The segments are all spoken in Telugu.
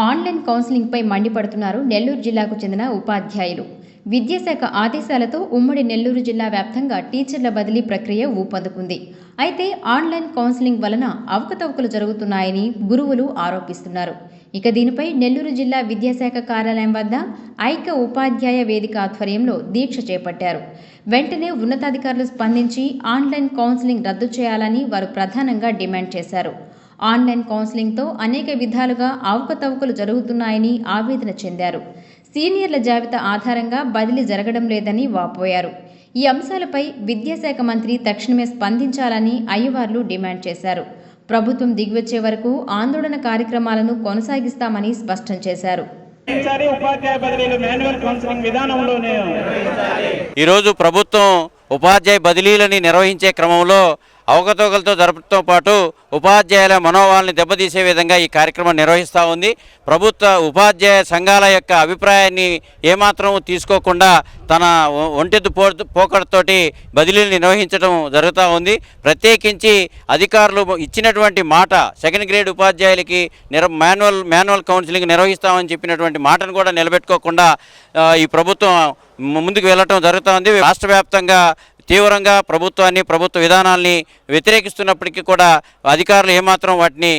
ఆన్లైన్ కౌన్సిలింగ్పై మండిపడుతున్నారు నెల్లూరు జిల్లాకు చెందిన ఉపాధ్యాయులు. విద్యాశాఖ ఆదేశాలతో ఉమ్మడి నెల్లూరు జిల్లా వ్యాప్తంగా టీచర్ల బదిలీ ప్రక్రియ ఊపందుకుంది. అయితే ఆన్లైన్ కౌన్సిలింగ్ వలన అవకతవకలు జరుగుతున్నాయని గురువులు ఆరోపిస్తున్నారు. ఇక దీనిపై నెల్లూరు జిల్లా విద్యాశాఖ కార్యాలయం వద్ద ఐక్య ఉపాధ్యాయ వేదిక ఆధ్వర్యంలో దీక్ష చేపట్టారు. వెంటనే ఉన్నతాధికారులు స్పందించి ఆన్లైన్ కౌన్సిలింగ్ రద్దు చేయాలని వారు ప్రధానంగా డిమాండ్ చేశారు. ఆన్లైన్ కౌన్సిలింగ్తో అనేక విధాలుగా అవకతవకలు జరుగుతున్నాయని ఆవేదన చెందారు. సీనియర్ల జాబితా ఆధారంగా బదిలీ జరగడం లేదని వాపోయారు. ఈ అంశాలపై విద్యాశాఖ మంత్రి తక్షణమే స్పందించాలని అయ్యవార్లు డిమాండ్ చేశారు. ప్రభుత్వం దిగివచ్చే వరకు ఆందోళన కార్యక్రమాలను కొనసాగిస్తామని స్పష్టం చేశారు. ఈరోజు ప్రభుత్వం ఉపాధ్యాయ బదిలీలని నిర్వహించే క్రమంలో అవకతవకలతో జరపడంతో పాటు ఉపాధ్యాయుల మనోభావాలను దెబ్బతీసే విధంగా ఈ కార్యక్రమం నిర్వహిస్తూ ఉంది. ప్రభుత్వ ఉపాధ్యాయ సంఘాల యొక్క అభిప్రాయాన్ని ఏమాత్రం తీసుకోకుండా తన ఒంటెద్దు పోకడతోటి బదిలీలు నిర్వహించడం జరుగుతూ ఉంది. ప్రత్యేకించి అధికారులు ఇచ్చినటువంటి మాట సెకండ్ గ్రేడ్ ఉపాధ్యాయులకి మాన్యువల్ కౌన్సిలింగ్ నిర్వహిస్తామని చెప్పినటువంటి మాటను కూడా నిలబెట్టుకోకుండా ఈ ప్రభుత్వం ముందుకు వెళ్ళటం జరుగుతూ ఉంది. రాష్ట్ర వ్యాప్తంగా తీవ్రంగా ప్రభుత్వాన్ని ప్రభుత్వ విధానాల్ని వ్యతిరేకిస్తున్నప్పటికీ కూడా అధికారులు ఏమాత్రం వాటిని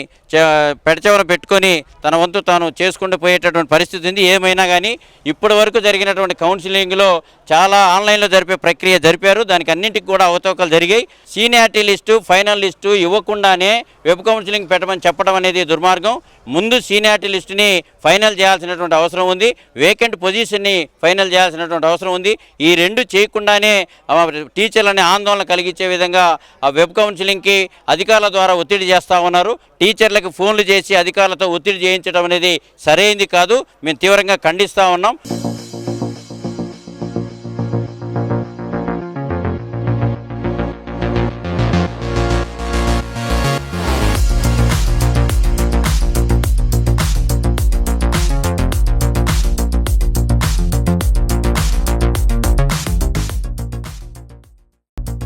పెడచెవర పెట్టుకొని తన వంతు తాను చేసుకుంటూ పోయేటటువంటి పరిస్థితి ఉంది. ఏమైనా కానీ ఇప్పటి వరకు జరిగినటువంటి కౌన్సిలింగ్లో చాలా ఆన్లైన్లో జరిపే ప్రక్రియ జరిపారు. దానికి అన్నింటికి కూడా అవకతవకలు జరిగాయి. సీనియారిటీ లిస్టు ఫైనల్ లిస్టు ఇవ్వకుండానే వెబ్ కౌన్సిలింగ్ పెట్టమని చెప్పడం అనేది దుర్మార్గం. ముందు సీనియారిటీ లిస్టుని ఫైనల్ చేయాల్సినటువంటి అవసరం ఉంది. వేకెంట్ పొజిషన్ని ఫైనల్ చేయాల్సినటువంటి అవసరం ఉంది. ఈ రెండు చేయకుండానే టీచర్లని ఆందోళన కలిగించే విధంగా ఆ వెబ్ కౌన్సిలింగ్కి అధికారుల ద్వారా ఒత్తిడి చేస్తూ ఉన్నారు. టీచర్లకు ఫోన్లు చేసి అధికారులతో ఒత్తిడి చేయించడం అనేది సరైనది కాదు. మేము తీవ్రంగా ఖండిస్తూ ఉన్నాం.